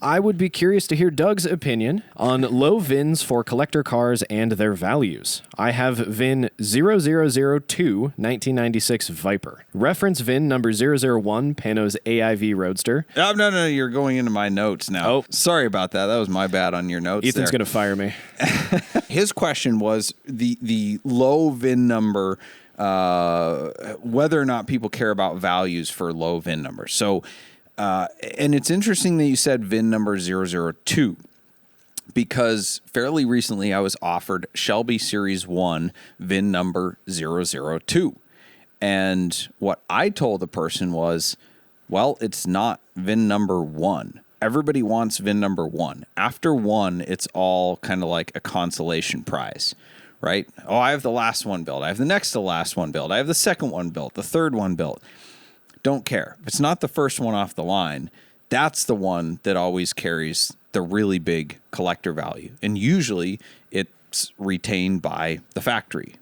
I would be curious to hear Doug's opinion on low VINs for collector cars and their values. I have VIN 0002 1996 Viper. Reference VIN number 001 Pano's AIV Roadster. Oh, no, you're going into my notes now. Oh, sorry about that. That was my bad on your notes. Ethan's going to fire me. His question was the low VIN number, whether or not people care about values for low VIN numbers. So, and it's interesting that you said VIN number 002, because fairly recently I was offered Shelby Series 1 VIN number 002. And what I told the person was, well, it's not VIN number 1. Everybody wants VIN number 1. After 1, it's all kind of like a consolation prize, right? Oh, I have the last one built. I have the next to last one built. I have the second one built, the third one built. Don't care. If it's not the first one off the line, that's the one that always carries the really big collector value. And usually it's retained by the factory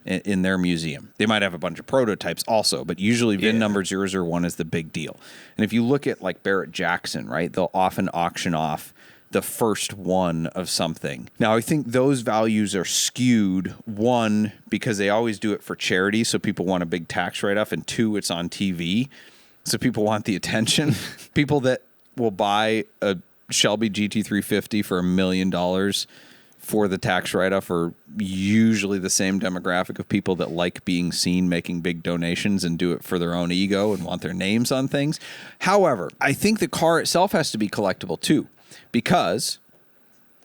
in their museum. They might have a bunch of prototypes also, but usually VIN number 001 is the big deal. And if you look at like Barrett-Jackson, right, they'll often auction off the first one of something. Now, I think those values are skewed, one, because they always do it for charity, so people want a big tax write-off, and two, it's on TV, so people want the attention. People that will buy a Shelby GT350 for $1 million for the tax write-off are usually the same demographic of people that like being seen making big donations and do it for their own ego and want their names on things. However, I think the car itself has to be collectible too. Because,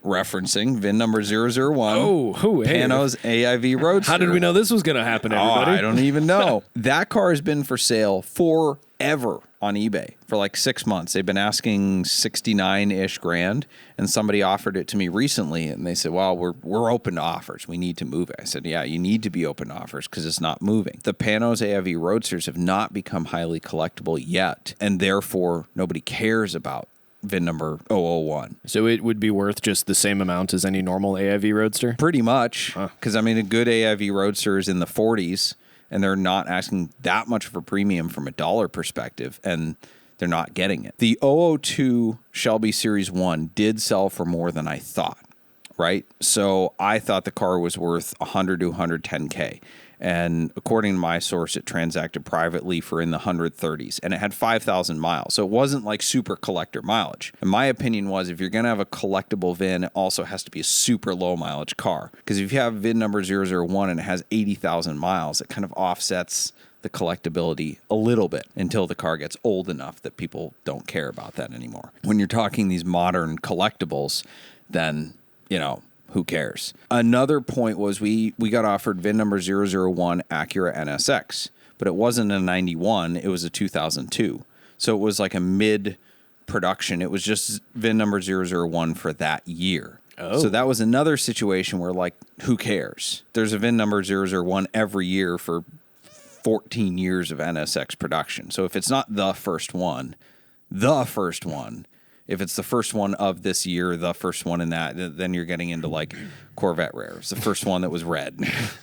referencing VIN number 001, Pano's AIV Roadster. How did we know this was going to happen, everybody? I don't even know. That car has been for sale forever on eBay for like 6 months. They've been asking 69-ish grand, and somebody offered it to me recently, and they said, well, we're open to offers. We need to move it. I said, yeah, you need to be open to offers because it's not moving. The Pano's AIV Roadsters have not become highly collectible yet, and therefore nobody cares about VIN number 001. So it would be worth just the same amount as any normal AIV Roadster? Pretty much. Because, I mean, a good AIV Roadster is in the 40s, and they're not asking that much of a premium from a dollar perspective, and they're not getting it. The 002 Shelby Series 1 did sell for more than I thought, right? So I thought the car was worth $100 to $110K. And according to my source, it transacted privately for in the 130s, and it had 5,000 miles. So it wasn't like super collector mileage. And my opinion was, if you're going to have a collectible VIN, it also has to be a super low mileage car. Because if you have VIN number 001 and it has 80,000 miles, it kind of offsets the collectability a little bit until the car gets old enough that people don't care about that anymore. When you're talking these modern collectibles, then, you know, who cares? Another point was we got offered VIN number 001 Acura NSX, but it wasn't a 91, it was a 2002. So it was like a mid-production. It was just VIN number 001 for that year. Oh. So that was another situation where, like, who cares? There's a VIN number 001 every year for 14 years of NSX production. So if it's not the first one, if it's the first one of this year, the first one in that, then you're getting into like Corvette rares, the first one that was red.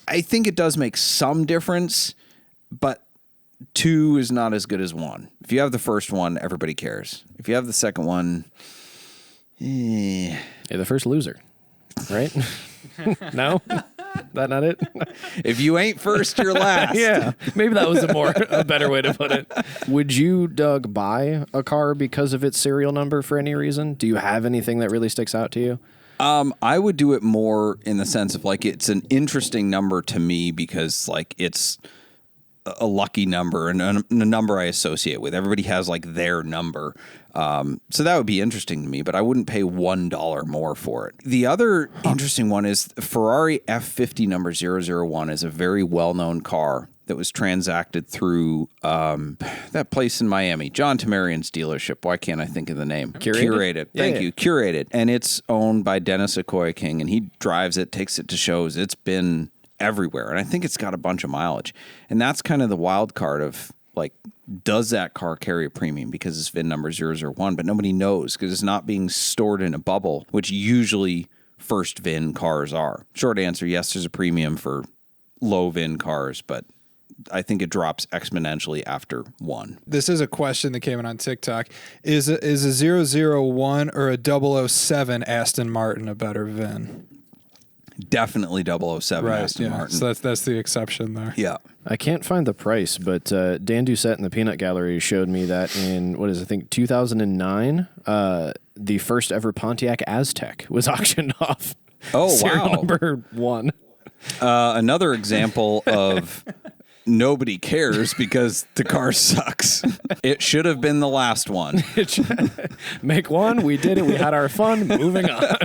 I think it does make some difference, but 2 is not as good as 1. If you have the first one, everybody cares. If you have the second one, you're the first loser, right? No? That not it? If you ain't first, you're last. Yeah, maybe that was a better way to put it. Would you, Doug, buy a car because of its serial number for any reason? Do you have anything that really sticks out to you? I would do it more in the sense of like it's an interesting number to me because like it's a lucky number and a number I associate with. Everybody has like their number. So that would be interesting to me, but I wouldn't pay $1 more for it. The other interesting one is Ferrari F50 number 001 is a very well-known car that was transacted through that place in Miami, John Tamarian's dealership. Why can't I think of the name? Curated. Thank you. Curated. And it's owned by Dennis Sequoia King, and he drives it, takes it to shows. It's been everywhere, and I think it's got a bunch of mileage. And that's kind of the wild card of, like, does that car carry a premium because it's VIN number 001, but nobody knows because it's not being stored in a bubble, which usually first VIN cars are. Short answer, yes, there's a premium for low VIN cars, but I think it drops exponentially after 1. This is a question that came in on TikTok. Is a 001 or a 007 Aston Martin a better VIN? Definitely 007 Aston Martin. So that's the exception there. Yeah. I can't find the price, but Dan Doucette in the Peanut Gallery showed me that in, 2009, the first ever Pontiac Aztec was auctioned off. Oh, Serial wow. number 1. Another example of nobody cares because the car sucks. It should have been the last one. Make one. We did it. We had our fun. Moving on.